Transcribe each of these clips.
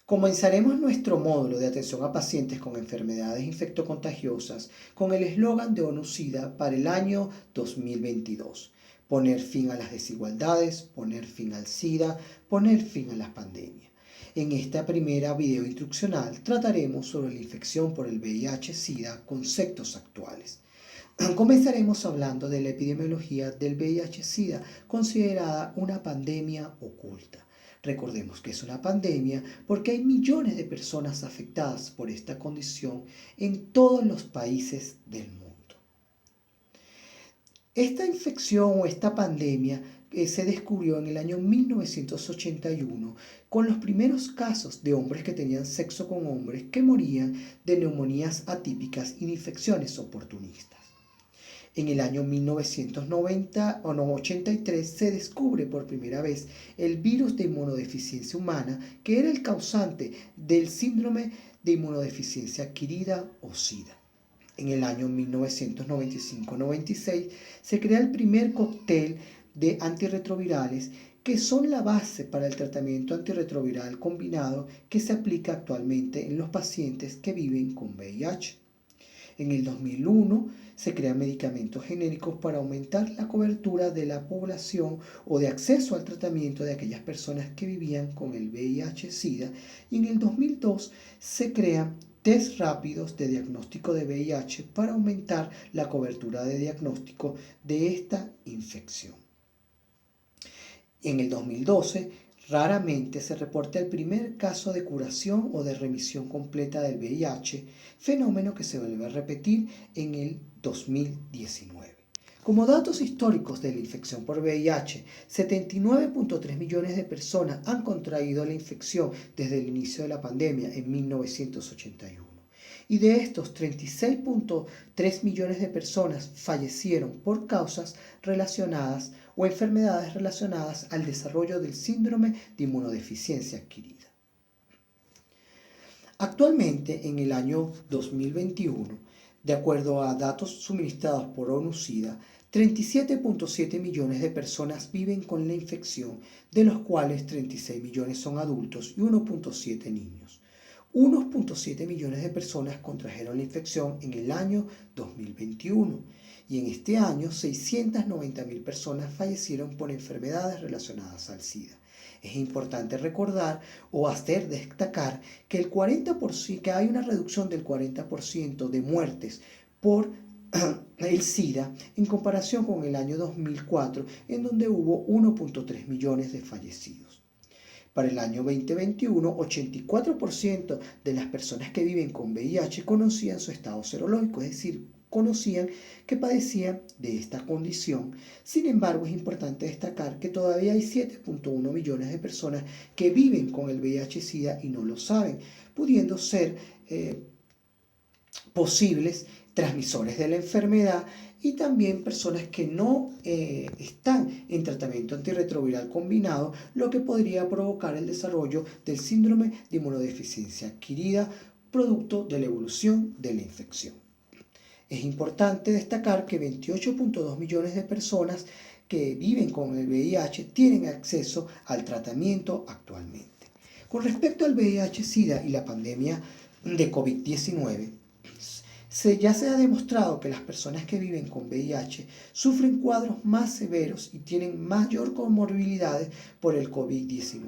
Comenzaremos nuestro módulo de atención a pacientes con enfermedades infectocontagiosas con el eslogan de ONU-SIDA para el año 2022. Poner fin a las desigualdades, poner fin al SIDA, poner fin a las pandemias. En esta primera video instruccional trataremos sobre la infección por el VIH-SIDA, conceptos actuales. Comenzaremos hablando de la epidemiología del VIH-Sida, considerada una pandemia oculta. Recordemos que es una pandemia porque hay millones de personas afectadas por esta condición en todos los países del mundo. Esta infección o esta pandemia se descubrió en el año 1981 con los primeros casos de hombres que tenían sexo con hombres que morían de neumonías atípicas y de infecciones oportunistas. En el año 1983 se descubre por primera vez el virus de inmunodeficiencia humana, que era el causante del síndrome de inmunodeficiencia adquirida o SIDA. En el año 1995-96 se crea el primer cóctel de antirretrovirales que son la base para el tratamiento antirretroviral combinado que se aplica actualmente en los pacientes que viven con VIH. En el 2001 se crean medicamentos genéricos para aumentar la cobertura de la población o de acceso al tratamiento de aquellas personas que vivían con el VIH-Sida. Y en el 2002 se crean test rápidos de diagnóstico de VIH para aumentar la cobertura de diagnóstico de esta infección. En el 2012 raramente se reporta el primer caso de curación o de remisión completa del VIH, fenómeno que se vuelve a repetir en el 2019. Como datos históricos de la infección por VIH, 79.3 millones de personas han contraído la infección desde el inicio de la pandemia en 1981. Y de estos, 36.3 millones de personas fallecieron por causas relacionadas o enfermedades relacionadas al desarrollo del síndrome de inmunodeficiencia adquirida. Actualmente, en el año 2021, de acuerdo a datos suministrados por ONU-SIDA, 37.7 millones de personas viven con la infección, de los cuales 36 millones son adultos y 1.7 niños. 1.7 millones de personas contrajeron la infección en el año 2021 y en este año 690.000 personas fallecieron por enfermedades relacionadas al SIDA. Es importante recordar o hacer destacar que que hay una reducción del 40% de muertes por el SIDA en comparación con el año 2004, en donde hubo 1.3 millones de fallecidos. Para el año 2021, 84% de las personas que viven con VIH conocían su estado serológico, es decir, conocían que padecían de esta condición. Sin embargo, es importante destacar que todavía hay 7.1 millones de personas que viven con el VIH-Sida y no lo saben, pudiendo ser posibles transmisores de la enfermedad y también personas que no están en tratamiento antirretroviral combinado, lo que podría provocar el desarrollo del síndrome de inmunodeficiencia adquirida, producto de la evolución de la infección. Es importante destacar que 28.2 millones de personas que viven con el VIH tienen acceso al tratamiento actualmente. Con respecto al VIH-Sida y la pandemia de COVID-19, ya se ha demostrado que las personas que viven con VIH sufren cuadros más severos y tienen mayor comorbilidades por el COVID-19.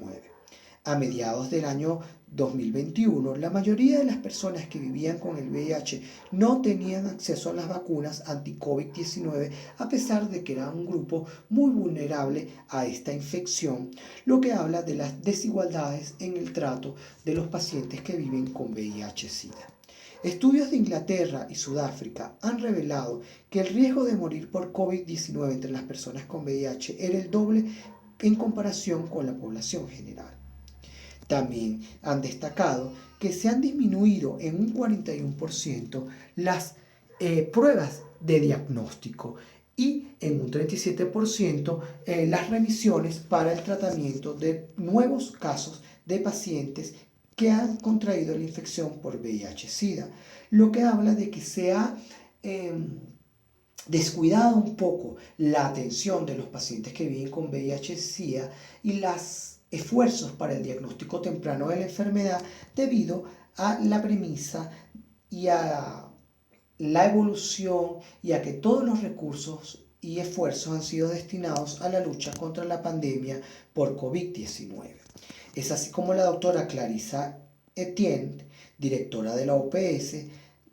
A mediados del año 2021, la mayoría de las personas que vivían con el VIH no tenían acceso a las vacunas anti-COVID-19, a pesar de que era un grupo muy vulnerable a esta infección, lo que habla de las desigualdades en el trato de los pacientes que viven con VIH-Sida. Estudios de Inglaterra y Sudáfrica han revelado que el riesgo de morir por COVID-19 entre las personas con VIH era el doble en comparación con la población general. También han destacado que se han disminuido en un 41% las pruebas de diagnóstico y en un 37% las remisiones para el tratamiento de nuevos casos de pacientes que han contraído la infección por VIH-Sida, lo que habla de que se ha descuidado un poco la atención de los pacientes que viven con VIH-Sida y las esfuerzos para el diagnóstico temprano de la enfermedad debido a la premisa y a la evolución y a que todos los recursos y esfuerzos han sido destinados a la lucha contra la pandemia por COVID-19. Es así como la doctora Clarissa Etienne, directora de la OPS,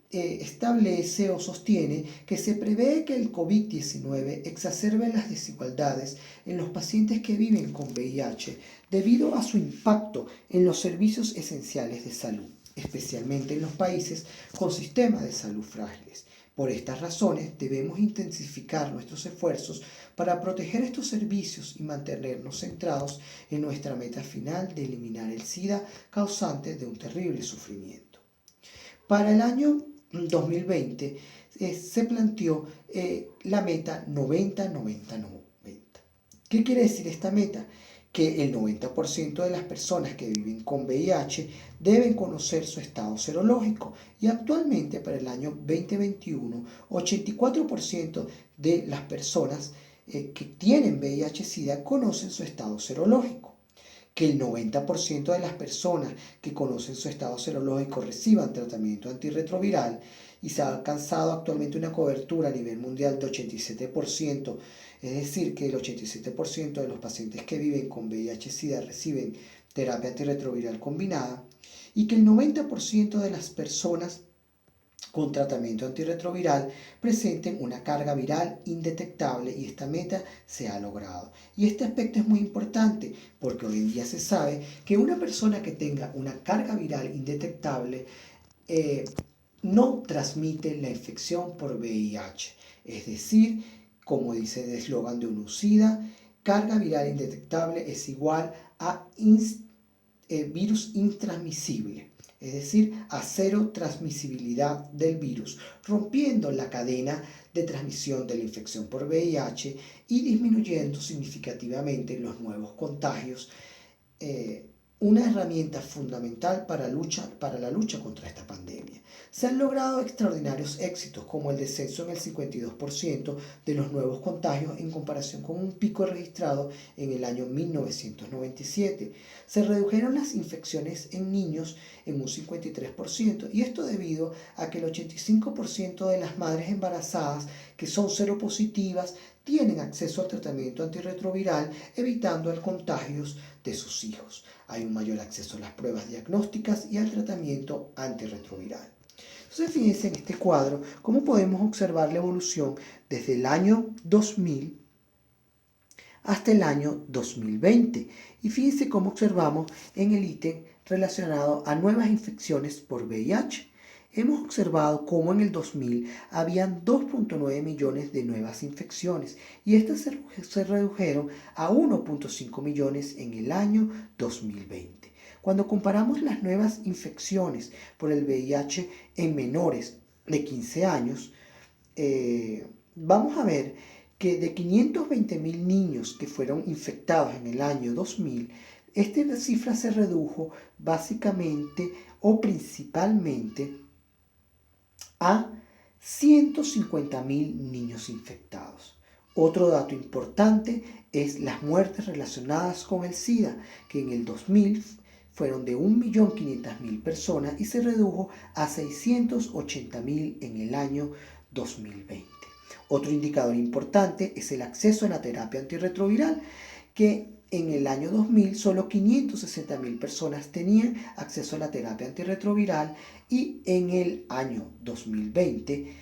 establece o sostiene que se prevé que el COVID-19 exacerbe las desigualdades en los pacientes que viven con VIH debido a su impacto en los servicios esenciales de salud, especialmente en los países con sistemas de salud frágiles. Por estas razones debemos intensificar nuestros esfuerzos para proteger estos servicios y mantenernos centrados en nuestra meta final de eliminar el SIDA causante de un terrible sufrimiento. Para el año 2020 se planteó la meta 90-90-90. ¿Qué quiere decir esta meta? Que el 90% de las personas que viven con VIH deben conocer su estado serológico y actualmente para el año 2021 84% de las personas que tienen VIH-Sida conocen su estado serológico. Que el 90% de las personas que conocen su estado serológico reciban tratamiento antirretroviral y se ha alcanzado actualmente una cobertura a nivel mundial de 87%, es decir, que el 87% de los pacientes que viven con VIH-Sida reciben terapia antirretroviral combinada y que el 90% de las personas con tratamiento antirretroviral presenten una carga viral indetectable y esta meta se ha logrado. Y este aspecto es muy importante porque hoy en día se sabe que una persona que tenga una carga viral indetectable no transmite la infección por VIH. Es decir, como dice el eslogan de UNUSIDA, carga viral indetectable es igual a virus intransmisible. Es decir, a cero transmisibilidad del virus, rompiendo la cadena de transmisión de la infección por VIH y disminuyendo significativamente los nuevos contagios, una herramienta fundamental para la lucha contra esta pandemia. Se han logrado extraordinarios éxitos como el descenso en el 52% de los nuevos contagios en comparación con un pico registrado en el año 1997. Se redujeron las infecciones en niños en un 53% y esto debido a que el 85% de las madres embarazadas que son seropositivas tienen acceso al tratamiento antirretroviral evitando el contagio de sus hijos. Hay un mayor acceso a las pruebas diagnósticas y al tratamiento antirretroviral. Entonces, fíjense en este cuadro cómo podemos observar la evolución desde el año 2000 hasta el año 2020. Y fíjense cómo observamos en el ítem relacionado a nuevas infecciones por VIH. Hemos observado cómo en el 2000 habían 2.9 millones de nuevas infecciones y estas se redujeron a 1.5 millones en el año 2020. Cuando comparamos las nuevas infecciones por el VIH en menores de 15 años, vamos a ver que de 520.000 niños que fueron infectados en el año 2000, esta cifra se redujo básicamente o principalmente a 150.000 niños infectados. Otro dato importante es las muertes relacionadas con el SIDA, que en el 2000 fueron de 1.500.000 personas y se redujo a 680.000 en el año 2020. Otro indicador importante es el acceso a la terapia antirretroviral, que en el año 2000 solo 560.000 personas tenían acceso a la terapia antirretroviral y en el año 2020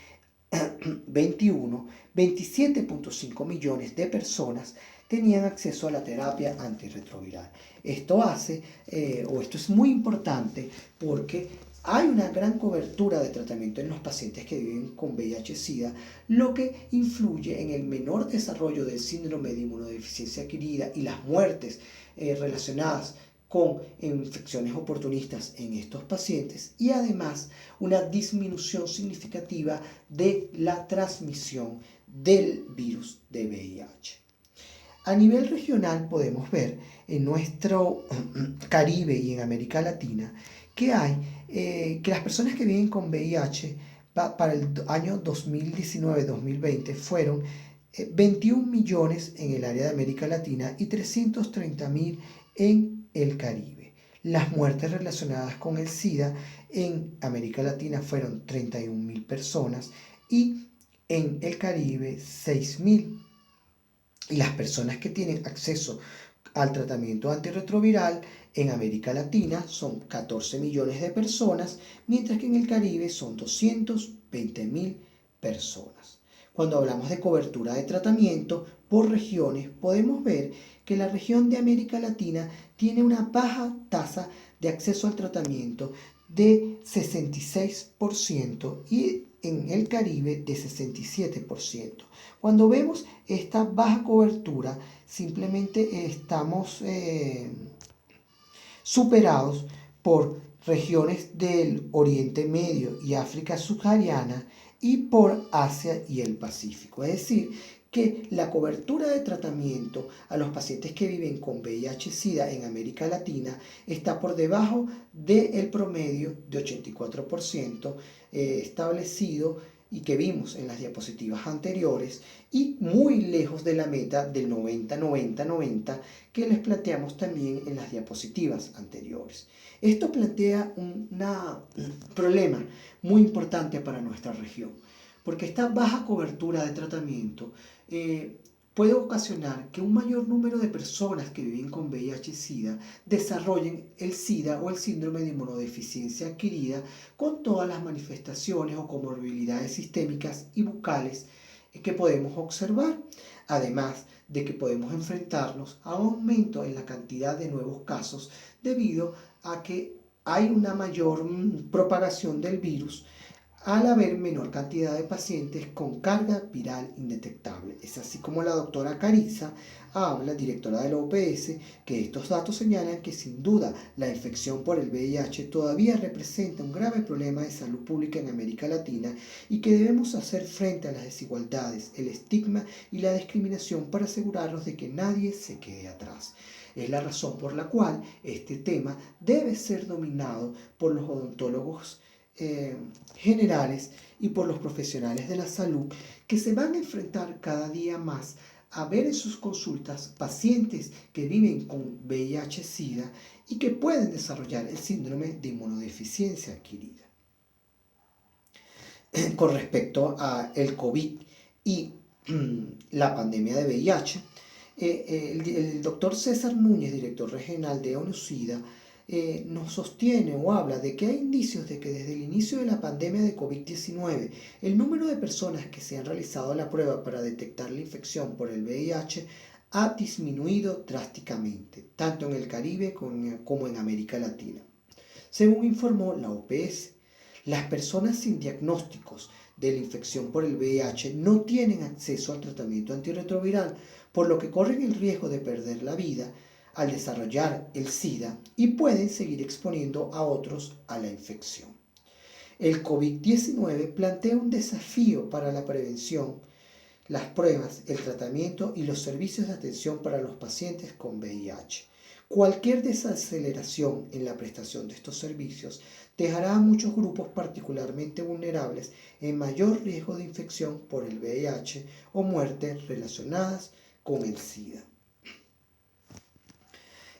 21, 27.5 millones de personas tenían acceso a la terapia antirretroviral. Esto es muy importante porque hay una gran cobertura de tratamiento en los pacientes que viven con VIH-Sida, lo que influye en el menor desarrollo del síndrome de inmunodeficiencia adquirida y las muertes relacionadas con infecciones oportunistas en estos pacientes y además una disminución significativa de la transmisión del virus de VIH. A nivel regional podemos ver en nuestro Caribe y en América Latina que que las personas que viven con VIH para el año 2019-2020 fueron 21 millones en el área de América Latina y 330.000 en el Caribe. Las muertes relacionadas con el SIDA en América Latina fueron 31.000 personas y en el Caribe 6.000. Y las personas que tienen acceso al tratamiento antirretroviral en América Latina son 14 millones de personas, mientras que en el Caribe son 220.000 personas. Cuando hablamos de cobertura de tratamiento por regiones, podemos ver que la región de América Latina tiene una baja tasa de acceso al tratamiento de 66% y en el Caribe de 67%. Cuando vemos esta baja cobertura, simplemente estamos superados por regiones del Oriente Medio y África subsahariana y por Asia y el Pacífico. Es decir, que la cobertura de tratamiento a los pacientes que viven con VIH-Sida en América Latina está por debajo del promedio de 84% establecido y que vimos en las diapositivas anteriores, y muy lejos de la meta del 90-90-90 que les planteamos también en las diapositivas anteriores. Esto plantea un problema muy importante para nuestra región, porque esta baja cobertura de tratamiento puede ocasionar que un mayor número de personas que viven con VIH-Sida desarrollen el SIDA o el síndrome de inmunodeficiencia adquirida con todas las manifestaciones o comorbilidades sistémicas y bucales que podemos observar. Además de que podemos enfrentarnos a un aumento en la cantidad de nuevos casos debido a que hay una mayor propagación del virus al haber menor cantidad de pacientes con carga viral indetectable. Es así como la doctora Carissa habla, directora de la OPS, que estos datos señalan que sin duda la infección por el VIH todavía representa un grave problema de salud pública en América Latina y que debemos hacer frente a las desigualdades, el estigma y la discriminación para asegurarnos de que nadie se quede atrás. Es la razón por la cual este tema debe ser dominado por los odontólogos generales y por los profesionales de la salud que se van a enfrentar cada día más a ver en sus consultas pacientes que viven con VIH-Sida y que pueden desarrollar el síndrome de inmunodeficiencia adquirida. Con respecto a el COVID y la pandemia de VIH, el doctor César Núñez, director regional de ONU-SIDA, nos sostiene o habla de que hay indicios de que desde el inicio de la pandemia de COVID-19 el número de personas que se han realizado la prueba para detectar la infección por el VIH ha disminuido drásticamente, tanto en el Caribe como en América Latina. Según informó la OPS, las personas sin diagnósticos de la infección por el VIH no tienen acceso al tratamiento antirretroviral, por lo que corren el riesgo de perder la vida al desarrollar el SIDA y pueden seguir exponiendo a otros a la infección. El COVID-19 plantea un desafío para la prevención, las pruebas, el tratamiento y los servicios de atención para los pacientes con VIH. Cualquier desaceleración en la prestación de estos servicios dejará a muchos grupos particularmente vulnerables en mayor riesgo de infección por el VIH o muertes relacionadas con el SIDA.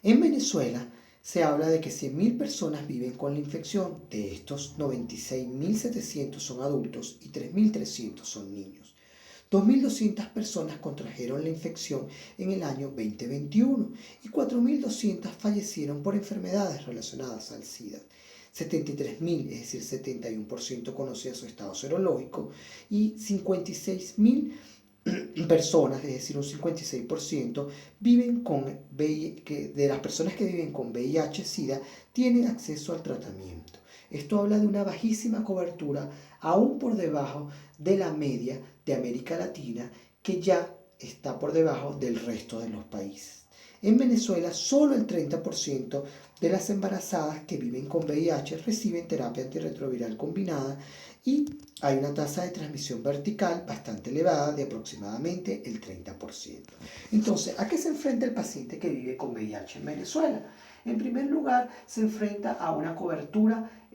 En Venezuela se habla de que 100.000 personas viven con la infección, de estos 96.700 son adultos y 3.300 son niños. 2.200 personas contrajeron la infección en el año 2021 y 4.200 fallecieron por enfermedades relacionadas al SIDA. 73.000, es decir, 71% conocía su estado serológico y 56.000 personas, es decir, un 56%, viven con de las personas que viven con VIH-Sida tienen acceso al tratamiento. Esto habla de una bajísima cobertura, aún por debajo de la media de América Latina, que ya está por debajo del resto de los países. En Venezuela, solo el 30% de las embarazadas que viven con VIH reciben terapia antirretroviral combinada y hay una tasa de transmisión vertical bastante elevada de aproximadamente el 30%. Entonces, ¿a qué se enfrenta el paciente que vive con VIH en Venezuela? En primer lugar, se enfrenta a una cobertura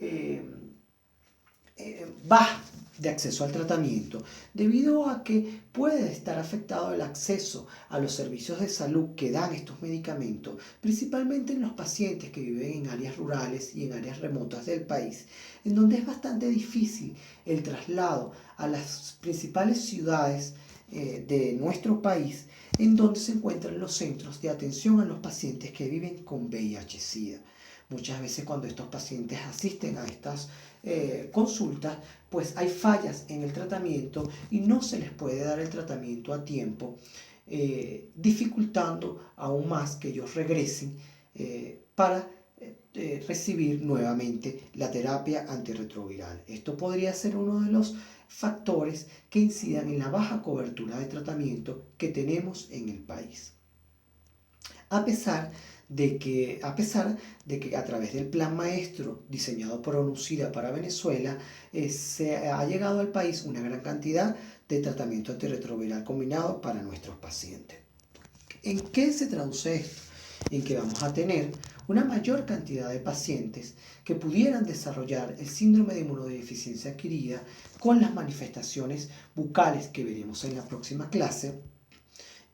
baja de acceso al tratamiento, debido a que puede estar afectado el acceso a los servicios de salud que dan estos medicamentos, principalmente en los pacientes que viven en áreas rurales y en áreas remotas del país, en donde es bastante difícil el traslado a las principales ciudades de nuestro país, en donde se encuentran los centros de atención a los pacientes que viven con VIH-Sida. Muchas veces cuando estos pacientes asisten a estas consultas, pues hay fallas en el tratamiento y no se les puede dar el tratamiento a tiempo, dificultando aún más que ellos regresen para recibir nuevamente la terapia antirretroviral. Esto podría ser uno de los factores que incidan en la baja cobertura de tratamiento que tenemos en el país. A pesar de que a través del Plan Maestro diseñado por ONUSIDA para Venezuela, se ha llegado al país una gran cantidad de tratamiento antirretroviral combinado para nuestros pacientes. ¿En qué se traduce esto? En que vamos a tener una mayor cantidad de pacientes que pudieran desarrollar el síndrome de inmunodeficiencia adquirida con las manifestaciones bucales que veremos en la próxima clase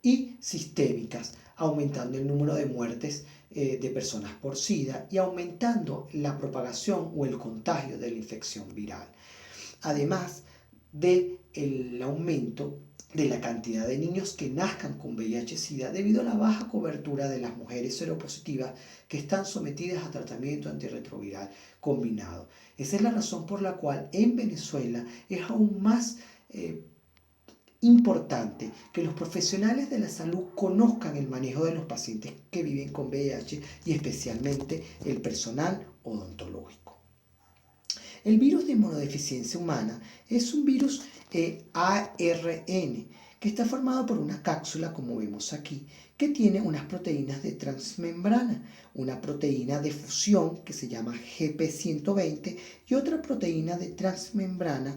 y sistémicas, aumentando el número de muertes de personas por SIDA y aumentando la propagación o el contagio de la infección viral. Además del aumento de la cantidad de niños que nazcan con VIH-Sida debido a la baja cobertura de las mujeres seropositivas que están sometidas a tratamiento antirretroviral combinado. Esa es la razón por la cual en Venezuela es aún más importante que los profesionales de la salud conozcan el manejo de los pacientes que viven con VIH y especialmente el personal odontológico. El virus de inmunodeficiencia humana es un virus ARN que está formado por una cápsula, como vemos aquí, que tiene unas proteínas de transmembrana, una proteína de fusión que se llama GP120 y otra proteína de transmembrana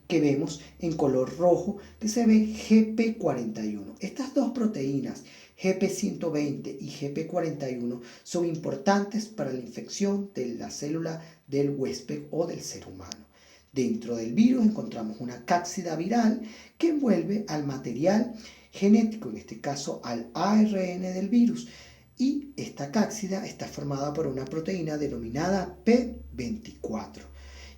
que vemos en color rojo que se ve GP41. Estas dos proteínas, GP120 y GP41, son importantes para la infección de la célula del huésped o del ser humano. Dentro del virus encontramos una cápsida viral que envuelve al material genético, en este caso al ARN del virus, y esta cápsida está formada por una proteína denominada P24,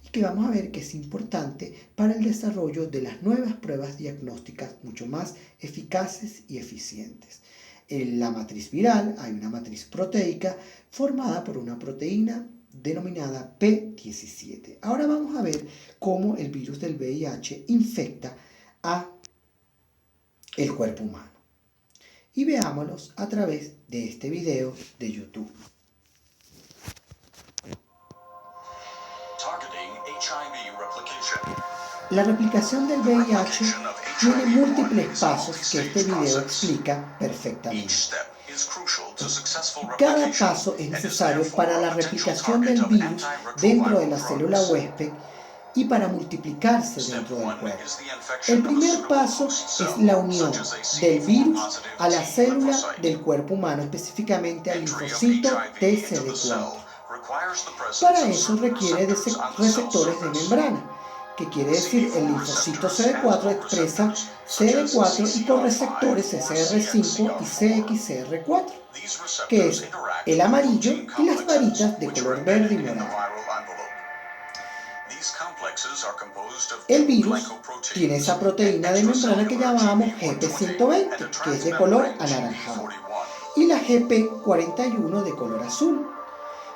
y que vamos a ver que es importante para el desarrollo de las nuevas pruebas diagnósticas mucho más eficaces y eficientes. En la matriz viral hay una matriz proteica formada por una proteína denominada P17. Ahora vamos a ver cómo el virus del VIH infecta a el cuerpo humano. Y veámoslos a través de este video de YouTube. La replicación del VIH tiene múltiples pasos que este video explica perfectamente. Cada paso es necesario para la replicación del virus dentro de la célula huésped y para multiplicarse dentro del cuerpo. El primer paso es la unión del virus a la célula del cuerpo humano, específicamente al linfocito TCD4. Para eso requiere de receptores de membrana, que quiere decir el linfocito CD4 expresa CD4 y por receptores SR5 y CXCR4, que es el amarillo y las varitas de color verde y morado. El virus tiene esa proteína de membrana que llamamos GP120, que es de color anaranjado, y la GP41 de color azul.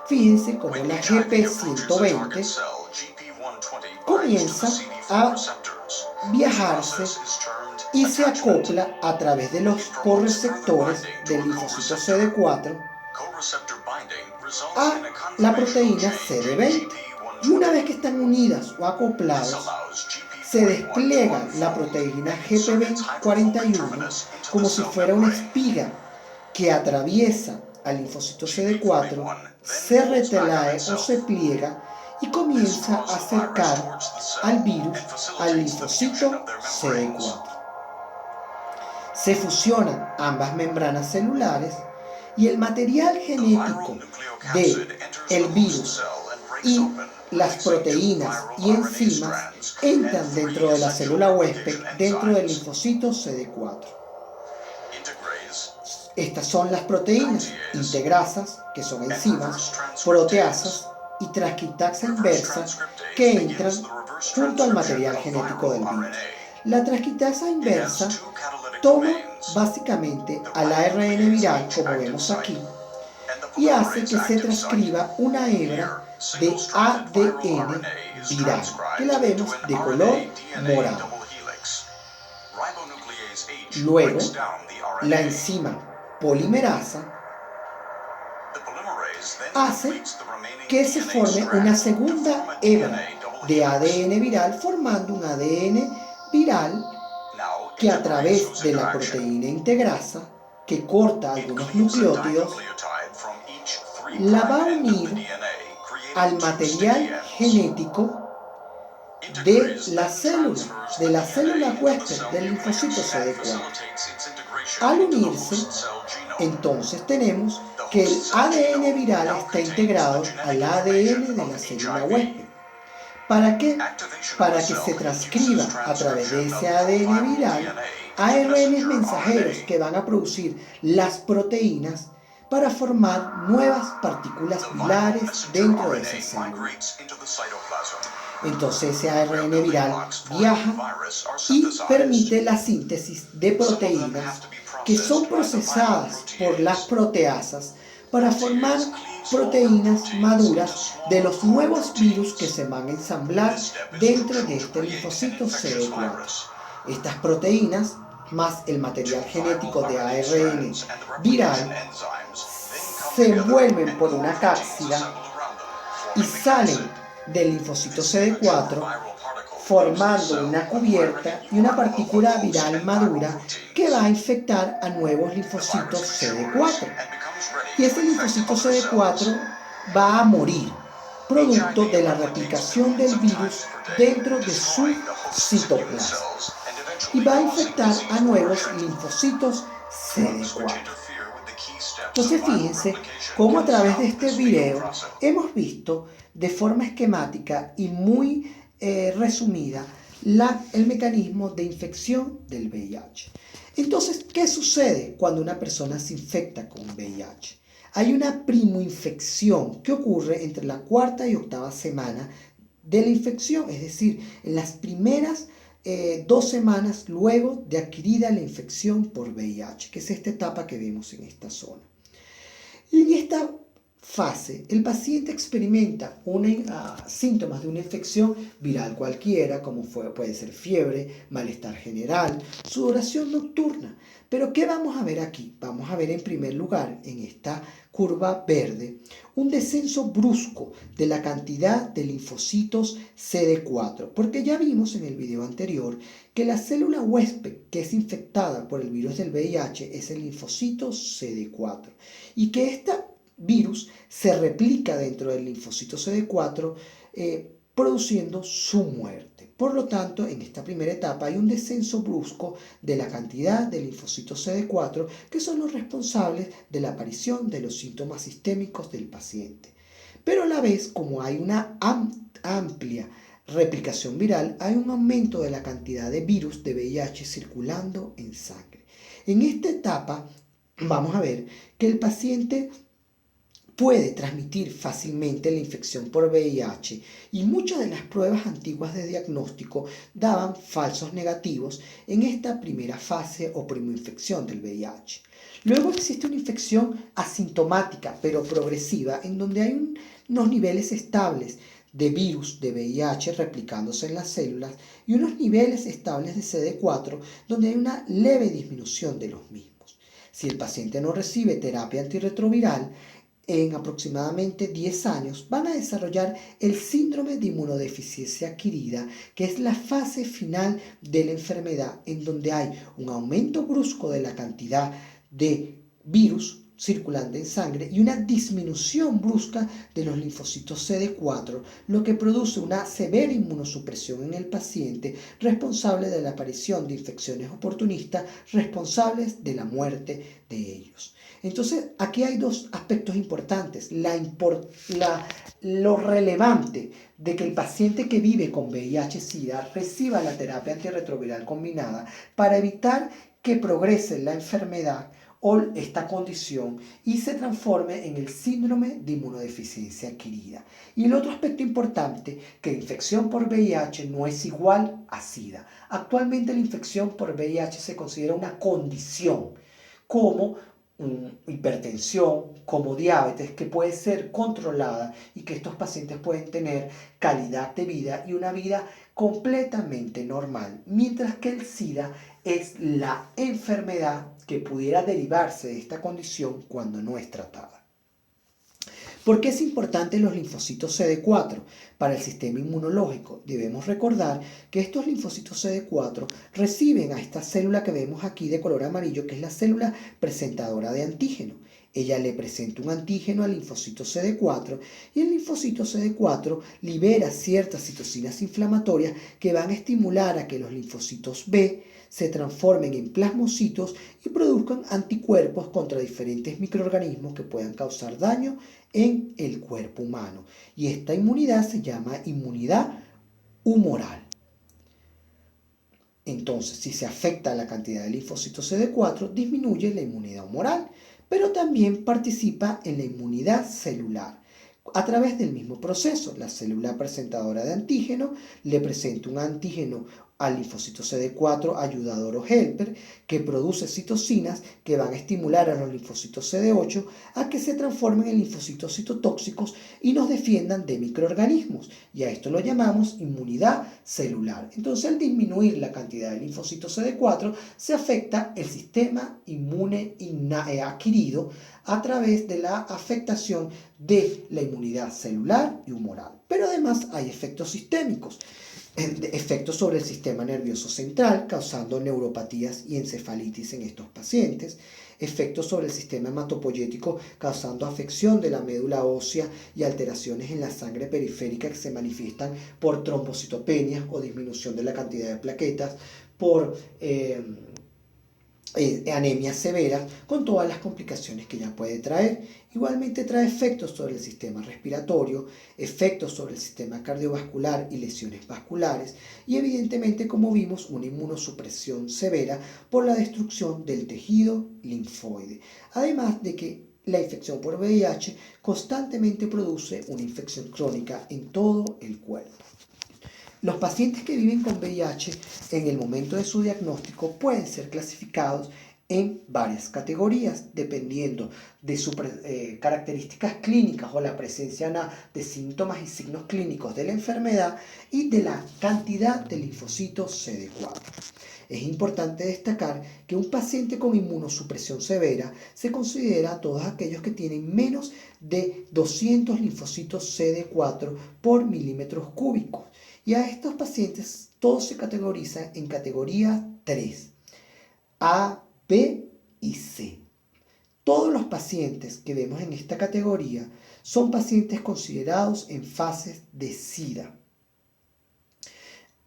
Fíjense cómo la GP120 comienza a viajarse y se acopla a través de los correceptores del linfocito CD4 a la proteína CD20. Y una vez que están unidas o acopladas, se despliega la proteína GP41 como si fuera una espiga que atraviesa al linfocito CD4, se retrae o se pliega y comienza a acercar al virus al linfocito CD4. Se fusionan ambas membranas celulares y el material genético del virus y las proteínas y enzimas entran dentro de la célula huésped, dentro del linfocito CD4. Estas son las proteínas integrasas, que son enzimas, proteasas y transcriptasa inversa, que entran junto al material genético del virus. La transcriptasa inversa toma básicamente al ARN viral, como vemos aquí, y hace que se transcriba una hebra de ADN viral, que la vemos de color morado. Luego, la enzima polimerasa hace que se forme una segunda hebra de ADN viral, formando un ADN viral que a través de la proteína integrasa, que corta algunos nucleótidos, la va a unir al material genético de la célula huésped del linfocito CD4. Al unirse, entonces tenemos que el ADN viral está integrado al ADN de la célula huésped. ¿Para qué? Para que se transcriba a través de ese ADN viral ARN mensajeros que van a producir las proteínas para formar nuevas partículas virales dentro de esa célula. Entonces ese ARN viral viaja y permite la síntesis de proteínas que son procesadas por las proteasas para formar proteínas maduras de los nuevos virus que se van a ensamblar dentro de este linfocito CD4. Estas proteínas, más el material genético de ARN viral, se envuelven por una cápsida y salen del linfocito CD4 formando una cubierta y una partícula viral madura que va a infectar a nuevos linfocitos CD4. Y ese linfocito CD4 va a morir, producto de la replicación del virus dentro de su citoplasma. Y va a infectar a nuevos linfocitos CD4. Entonces fíjense cómo a través de este video hemos visto de forma esquemática y muy resumida el mecanismo de infección del VIH. Entonces, ¿qué sucede cuando una persona se infecta con VIH? Hay una primoinfección que ocurre entre la cuarta y octava semana de la infección, es decir, en las primeras 2 semanas luego de adquirida la infección por VIH, que es esta etapa que vemos en esta zona. Y en esta fase, el paciente experimenta síntomas de una infección viral cualquiera, como puede ser fiebre, malestar general, sudoración nocturna. Pero ¿qué vamos a ver aquí? Vamos a ver en primer lugar, en esta curva verde, un descenso brusco de la cantidad de linfocitos CD4, porque ya vimos en el video anterior que la célula huésped que es infectada por el virus del VIH es el linfocito CD4 y que esta virus se replica dentro del linfocito CD4 produciendo su muerte. Por lo tanto, en esta primera etapa hay un descenso brusco de la cantidad de linfocitos CD4 que son los responsables de la aparición de los síntomas sistémicos del paciente. Pero a la vez, como hay una amplia replicación viral, hay un aumento de la cantidad de virus de VIH circulando en sangre. En esta etapa vamos a ver que el paciente puede transmitir fácilmente la infección por VIH y muchas de las pruebas antiguas de diagnóstico daban falsos negativos en esta primera fase o primoinfección del VIH. Luego existe una infección asintomática pero progresiva en donde hay unos niveles estables de virus de VIH replicándose en las células y unos niveles estables de CD4 donde hay una leve disminución de los mismos. Si el paciente no recibe terapia antirretroviral, en aproximadamente 10 años van a desarrollar el síndrome de inmunodeficiencia adquirida, que es la fase final de la enfermedad en donde hay un aumento brusco de la cantidad de virus circulante en sangre y una disminución brusca de los linfocitos CD4, lo que produce una severa inmunosupresión en el paciente, responsable de la aparición de infecciones oportunistas, responsables de la muerte de ellos. Entonces, aquí hay dos aspectos importantes. Lo relevante de que el paciente que vive con VIH-Sida reciba la terapia antirretroviral combinada para evitar que progrese la enfermedad o esta condición y se transforme en el síndrome de inmunodeficiencia adquirida. Y el otro aspecto importante, que la infección por VIH no es igual a SIDA. Actualmente la infección por VIH se considera una condición, como hipertensión, como diabetes, que puede ser controlada y que estos pacientes pueden tener calidad de vida y una vida completamente normal, mientras que el SIDA es la enfermedad que pudiera derivarse de esta condición cuando no es tratada. ¿Por qué es importante los linfocitos CD4 para el sistema inmunológico? Debemos recordar que estos linfocitos CD4 reciben a esta célula que vemos aquí de color amarillo, que es la célula presentadora de antígeno. Ella le presenta un antígeno al linfocito CD4 y el linfocito CD4 libera ciertas citocinas inflamatorias que van a estimular a que los linfocitos B se transformen en plasmocitos y produzcan anticuerpos contra diferentes microorganismos que puedan causar daño en el cuerpo humano. Y esta inmunidad se llama inmunidad humoral. Entonces, si se afecta la cantidad de linfocitos CD4, disminuye la inmunidad humoral, pero también participa en la inmunidad celular. A través del mismo proceso, la célula presentadora de antígeno le presenta un antígeno al linfocito CD4 ayudador o helper, que produce citocinas que van a estimular a los linfocitos CD8 a que se transformen en linfocitos citotóxicos y nos defiendan de microorganismos. Y a esto lo llamamos inmunidad celular. Entonces, al disminuir la cantidad de linfocitos CD4, se afecta el sistema inmune adquirido a través de la afectación de la inmunidad celular y humoral. Pero además hay efectos sistémicos. Efectos sobre el sistema nervioso central, causando neuropatías y encefalitis en estos pacientes. Efectos sobre el sistema hematopoyético, causando afección de la médula ósea y alteraciones en la sangre periférica que se manifiestan por trombocitopenias o disminución de la cantidad de plaquetas, por anemia severa, con todas las complicaciones que ya puede traer. Igualmente trae efectos sobre el sistema respiratorio, efectos sobre el sistema cardiovascular y lesiones vasculares, y evidentemente, como vimos, una inmunosupresión severa por la destrucción del tejido linfoide. Además de que la infección por VIH constantemente produce una infección crónica en todo el cuerpo. Los pacientes que viven con VIH en el momento de su diagnóstico pueden ser clasificados en varias categorías, dependiendo de sus características clínicas o la presencia de síntomas y signos clínicos de la enfermedad y de la cantidad de linfocitos CD4. Es importante destacar que un paciente con inmunosupresión severa se considera a todos aquellos que tienen menos de 200 linfocitos CD4 por milímetros cúbicos. Y a estos pacientes todos se categorizan en categoría 3, A, B y C. Todos los pacientes que vemos en esta categoría son pacientes considerados en fases de SIDA.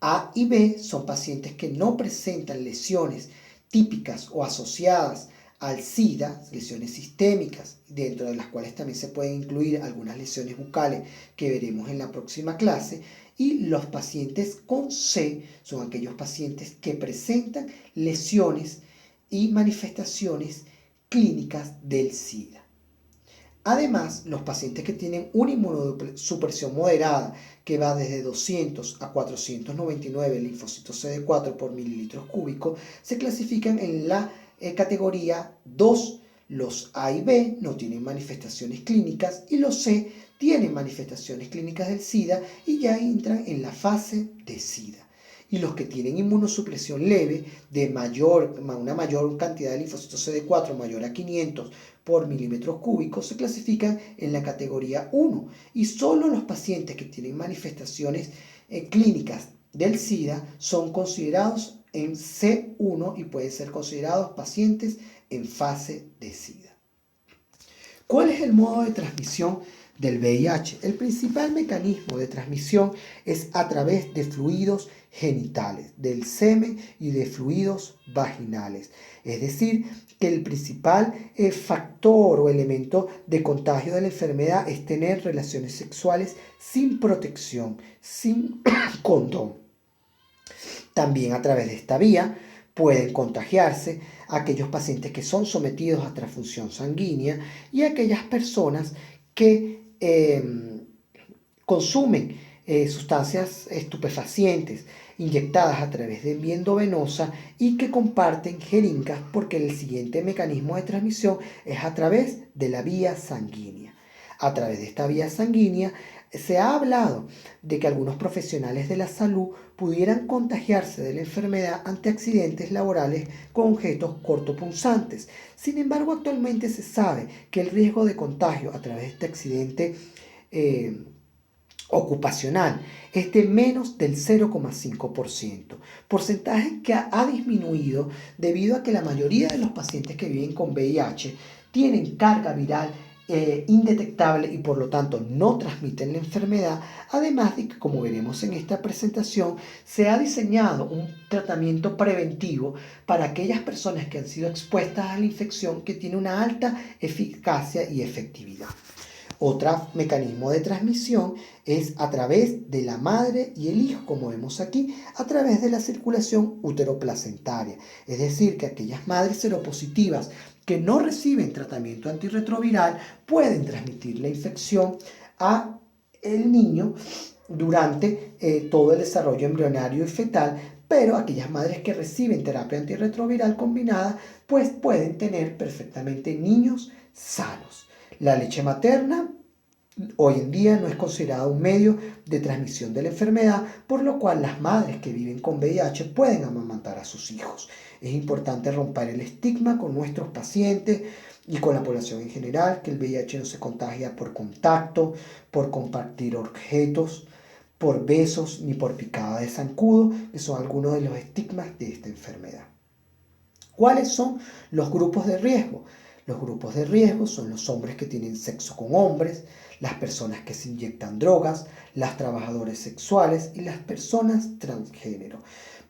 A y B son pacientes que no presentan lesiones típicas o asociadas al SIDA, lesiones sistémicas, dentro de las cuales también se pueden incluir algunas lesiones bucales que veremos en la próxima clase. Y los pacientes con C son aquellos pacientes que presentan lesiones y manifestaciones clínicas del SIDA. Además, los pacientes que tienen una inmunosupresión moderada, que va desde 200 a 499 linfocitos CD4 por mililitros cúbicos, se clasifican en la categoría 2. Los A y B no tienen manifestaciones clínicas y los C tienen manifestaciones clínicas del SIDA y ya entran en la fase de SIDA. Y los que tienen inmunosupresión leve de una mayor cantidad de linfocitos CD4 mayor a 500 por milímetros cúbicos se clasifican en la categoría 1. Y solo los pacientes que tienen manifestaciones clínicas del SIDA son considerados en C1 y pueden ser considerados pacientes en fase de SIDA. ¿Cuál es el modo de transmisión del VIH? El principal mecanismo de transmisión es a través de fluidos genitales, del semen y de fluidos vaginales. Es decir, que el principal factor o elemento de contagio de la enfermedad es tener relaciones sexuales sin protección, sin condón. También a través de esta vía pueden contagiarse aquellos pacientes que son sometidos a transfusión sanguínea y aquellas personas que consumen sustancias estupefacientes inyectadas a través de vía endovenosa y que comparten jeringas, porque el siguiente mecanismo de transmisión es a través de la vía sanguínea. A través de esta vía sanguínea se ha hablado de que algunos profesionales de la salud pudieran contagiarse de la enfermedad ante accidentes laborales con objetos cortopunzantes. Sin embargo, actualmente se sabe que el riesgo de contagio a través de este accidente ocupacional es de menos del 0,5%, porcentaje que ha disminuido debido a que la mayoría de los pacientes que viven con VIH tienen carga viral indetectable y por lo tanto no transmiten la enfermedad, además de que, como veremos en esta presentación, se ha diseñado un tratamiento preventivo para aquellas personas que han sido expuestas a la infección que tiene una alta eficacia y efectividad. Otro mecanismo de transmisión es a través de la madre y el hijo, como vemos aquí, a través de la circulación uteroplacentaria. Es decir, que aquellas madres seropositivas que no reciben tratamiento antirretroviral pueden transmitir la infección a el niño durante todo el desarrollo embrionario y fetal, pero aquellas madres que reciben terapia antirretroviral combinada pues pueden tener perfectamente niños sanos. La leche materna hoy en día no es considerada un medio de transmisión de la enfermedad, por lo cual las madres que viven con VIH pueden amamantar a sus hijos. Es importante romper el estigma con nuestros pacientes y con la población en general, que el VIH no se contagia por contacto, por compartir objetos, por besos ni por picada de zancudo, que son algunos de los estigmas de esta enfermedad. ¿Cuáles son los grupos de riesgo? Los grupos de riesgo son los hombres que tienen sexo con hombres, las personas que se inyectan drogas, las trabajadoras sexuales y las personas transgénero.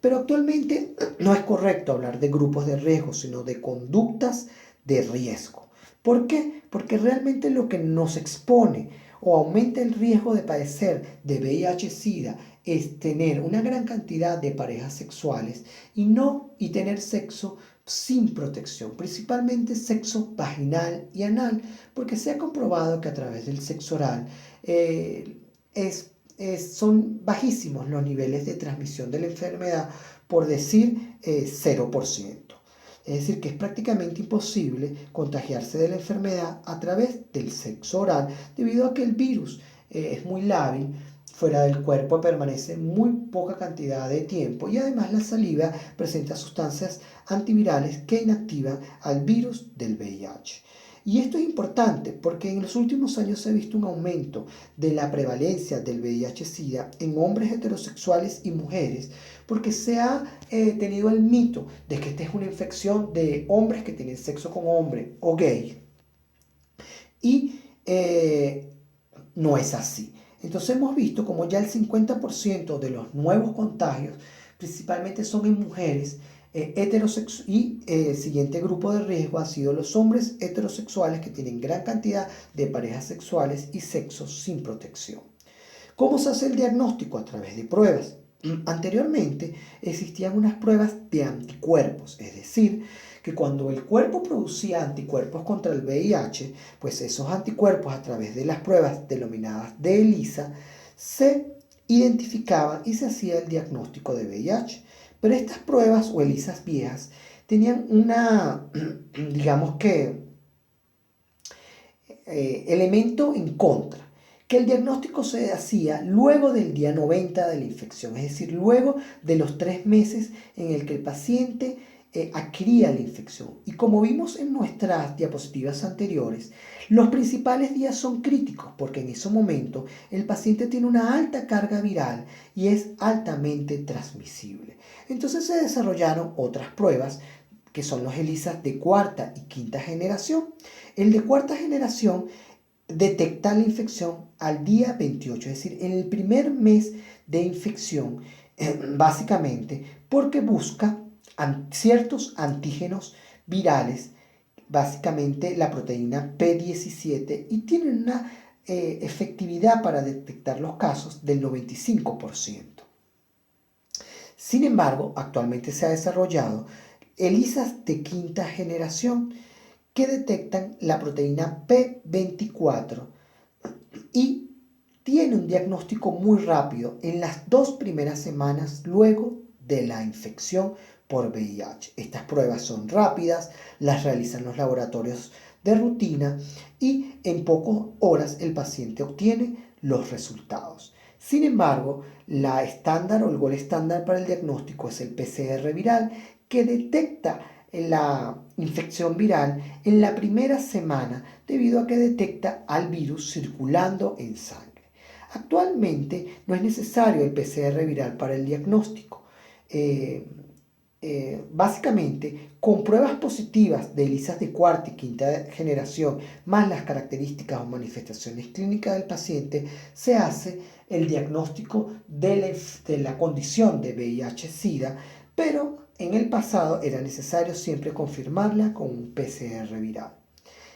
Pero actualmente no es correcto hablar de grupos de riesgo, sino de conductas de riesgo. ¿Por qué? Porque realmente lo que nos expone o aumenta el riesgo de padecer de VIH-Sida es tener una gran cantidad de parejas sexuales y tener sexo sin protección, principalmente sexo vaginal y anal, porque se ha comprobado que a través del sexo oral son bajísimos los niveles de transmisión de la enfermedad, por decir 0%. Es decir, que es prácticamente imposible contagiarse de la enfermedad a través del sexo oral, debido a que el virus es muy lábil, fuera del cuerpo permanece muy poca cantidad de tiempo y además la saliva presenta sustancias antivirales que inactivan al virus del VIH. Y esto es importante porque en los últimos años se ha visto un aumento de la prevalencia del VIH-Sida en hombres heterosexuales y mujeres, porque se ha tenido el mito de que esta es una infección de hombres que tienen sexo con hombres o gay. Y no es así. Entonces hemos visto como ya el 50% de los nuevos contagios principalmente son en mujeres heterosexuales y el siguiente grupo de riesgo ha sido los hombres heterosexuales que tienen gran cantidad de parejas sexuales y sexo sin protección. ¿Cómo se hace el diagnóstico? A través de pruebas. Anteriormente existían unas pruebas de anticuerpos, es decir, que cuando el cuerpo producía anticuerpos contra el VIH, pues esos anticuerpos a través de las pruebas denominadas de ELISA se identificaban y se hacía el diagnóstico de VIH. Pero estas pruebas o ELISAs viejas tenían digamos que, elemento en contra, que el diagnóstico se hacía luego del día 90 de la infección, es decir, luego de los 3 meses en el que el paciente adquiría la infección. Y como vimos en nuestras diapositivas anteriores, los principales días son críticos porque en ese momento el paciente tiene una alta carga viral y es altamente transmisible. Entonces se desarrollaron otras pruebas que son los ELISA de cuarta y quinta generación. El de cuarta generación detecta la infección al día 28, es decir, en el primer mes de infección, básicamente porque busca ciertos antígenos virales, básicamente la proteína P17, y tiene una efectividad para detectar los casos del 95%. Sin embargo, actualmente se ha desarrollado ELISAs de quinta generación que detectan la proteína P24 y tiene un diagnóstico muy rápido en las 2 primeras semanas luego de la infección por VIH. Estas pruebas son rápidas, las realizan los laboratorios de rutina y en pocas horas el paciente obtiene los resultados. Sin embargo, la estándar o el gol estándar para el diagnóstico es el PCR viral, que detecta la infección viral en la primera semana debido a que detecta al virus circulando en sangre. Actualmente no es necesario el PCR viral para el diagnóstico. Básicamente, con pruebas positivas de ELISAs de cuarta y quinta generación, más las características o manifestaciones clínicas del paciente, se hace el diagnóstico de la condición de VIH-Sida, pero en el pasado era necesario siempre confirmarla con un PCR viral.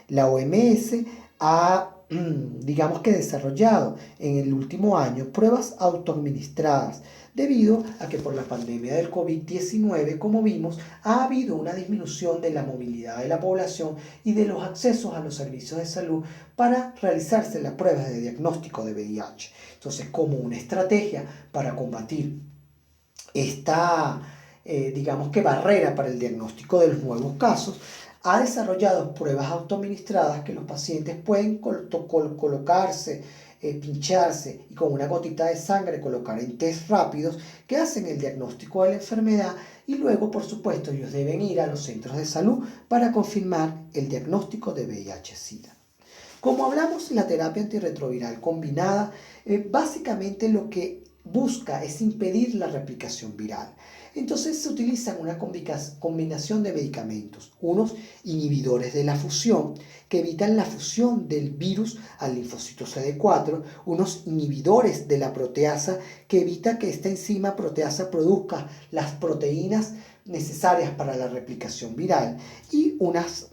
La OMS ha, digamos que desarrollado en el último año pruebas autoadministradas debido a que por la pandemia del COVID-19, como vimos, ha habido una disminución de la movilidad de la población y de los accesos a los servicios de salud para realizarse las pruebas de diagnóstico de VIH. Entonces, como una estrategia para combatir esta, digamos que barrera para el diagnóstico de los nuevos casos, ha desarrollado pruebas autoadministradas que los pacientes pueden colocarse, pincharse y con una gotita de sangre colocar en test rápidos que hacen el diagnóstico de la enfermedad, y luego, por supuesto, ellos deben ir a los centros de salud para confirmar el diagnóstico de VIH-Sida. Como hablamos, la terapia antirretroviral combinada básicamente lo que busca es impedir la replicación viral. Entonces se utilizan una combinación de medicamentos, unos inhibidores de la fusión que evitan la fusión del virus al linfocito CD4, unos inhibidores de la proteasa que evita que esta enzima proteasa produzca las proteínas necesarias para la replicación viral, y unas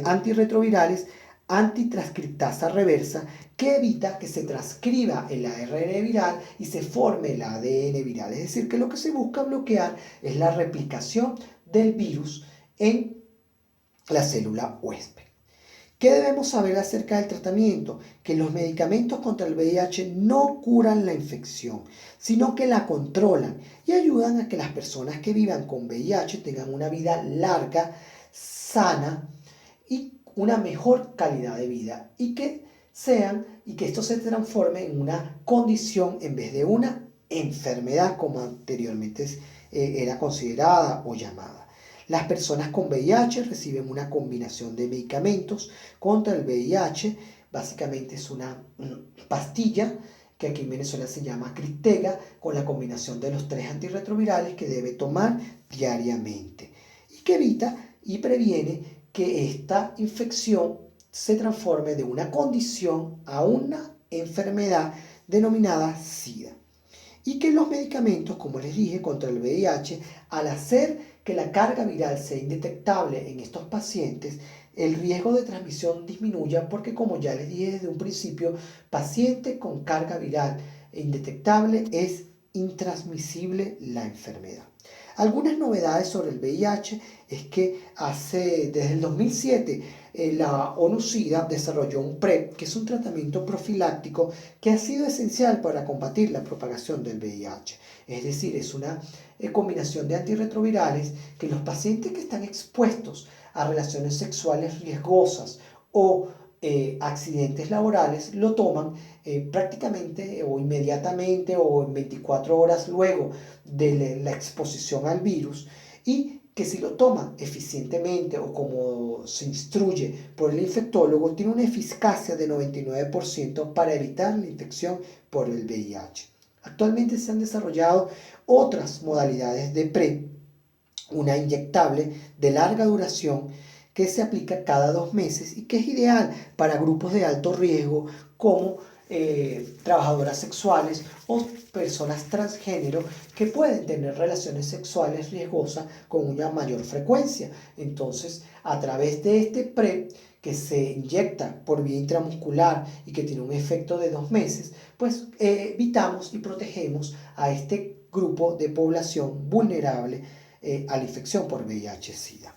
antirretrovirales antitranscriptasa reversa que evita que se transcriba el ARN viral y se forme el ADN viral. Es decir, que lo que se busca bloquear es la replicación del virus en la célula huésped. ¿Qué debemos saber acerca del tratamiento? Que los medicamentos contra el VIH no curan la infección, sino que la controlan y ayudan a que las personas que vivan con VIH tengan una vida larga, sana y una mejor calidad de vida, y que esto se transforme en una condición en vez de una enfermedad como anteriormente era considerada o llamada. Las personas con VIH reciben una combinación de medicamentos contra el VIH. Básicamente es una pastilla que aquí en Venezuela se llama Crystega, con la combinación de los 3 antirretrovirales que debe tomar diariamente y que evita y previene que esta infección se transforme de una condición a una enfermedad denominada SIDA. Y que los medicamentos, como les dije, contra el VIH, al hacer que la carga viral sea indetectable en estos pacientes, el riesgo de transmisión disminuya, porque, como ya les dije desde un principio, paciente con carga viral indetectable es intransmisible la enfermedad. Algunas novedades sobre el VIH es que desde el 2007 la ONU-SIDA desarrolló un PrEP, que es un tratamiento profiláctico que ha sido esencial para combatir la propagación del VIH. Es decir, es una combinación de antirretrovirales que los pacientes que están expuestos a relaciones sexuales riesgosas o accidentes laborales lo toman prácticamente o inmediatamente o en 24 horas luego de la exposición al virus, y que si lo toma eficientemente o como se instruye por el infectólogo, tiene una eficacia de 99% para evitar la infección por el VIH. Actualmente se han desarrollado otras modalidades de PrEP una inyectable de larga duración que se aplica cada 2 meses y que es ideal para grupos de alto riesgo como trabajadoras sexuales o personas transgénero que pueden tener relaciones sexuales riesgosas con una mayor frecuencia. Entonces, a través de este PrEP que se inyecta por vía intramuscular y que tiene un efecto de 2 meses, pues evitamos y protegemos a este grupo de población vulnerable a la infección por VIH-Sida.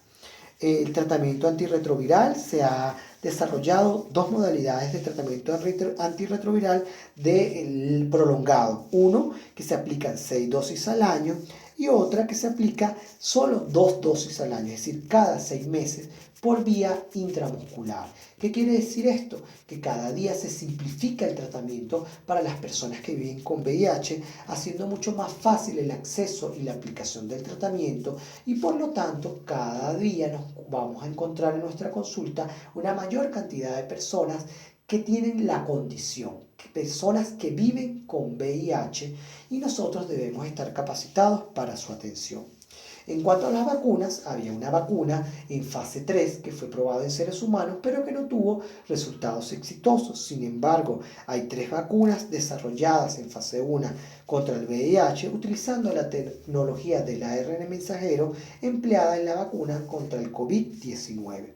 El tratamiento antirretroviral se ha desarrollado dos modalidades de tratamiento antirretroviral de prolongado. Uno que se aplica 6 dosis al año y otra que se aplica solo 2 dosis al año, es decir, cada 6 meses por vía intramuscular. ¿Qué quiere decir esto? Que cada día se simplifica el tratamiento para las personas que viven con VIH, haciendo mucho más fácil el acceso y la aplicación del tratamiento y por lo tanto cada día nos vamos a encontrar en nuestra consulta una mayor cantidad de personas que tienen la condición, personas que viven con VIH y nosotros debemos estar capacitados para su atención. En cuanto a las vacunas, había una vacuna en fase 3 que fue probada en seres humanos, pero que no tuvo resultados exitosos. Sin embargo, hay 3 vacunas desarrolladas en fase 1 contra el VIH utilizando la tecnología del ARN mensajero empleada en la vacuna contra el COVID-19.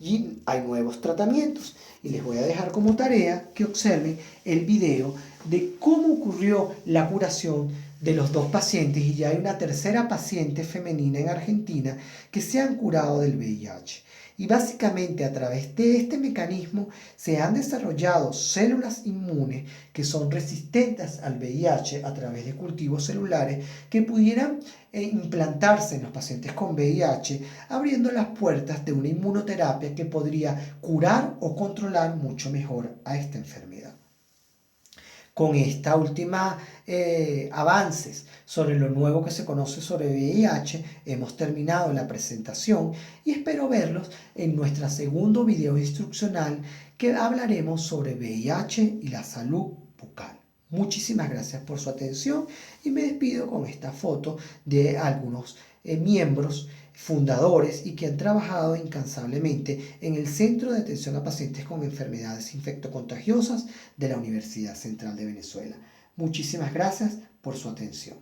Y hay nuevos tratamientos. Y les voy a dejar como tarea que observen el video de cómo ocurrió la curación de los 2 pacientes y ya hay una tercera paciente femenina en Argentina que se han curado del VIH. Y básicamente a través de este mecanismo se han desarrollado células inmunes que son resistentes al VIH a través de cultivos celulares que pudieran implantarse en los pacientes con VIH, abriendo las puertas de una inmunoterapia que podría curar o controlar mucho mejor a esta enfermedad. Con esta última avances sobre lo nuevo que se conoce sobre VIH, hemos terminado la presentación y espero verlos en nuestro segundo video instruccional que hablaremos sobre VIH y la salud bucal. Muchísimas gracias por su atención y me despido con esta foto de algunos miembros fundadores y que han trabajado incansablemente en el Centro de Atención a Pacientes con Enfermedades Infectocontagiosas de la Universidad Central de Venezuela. Muchísimas gracias por su atención.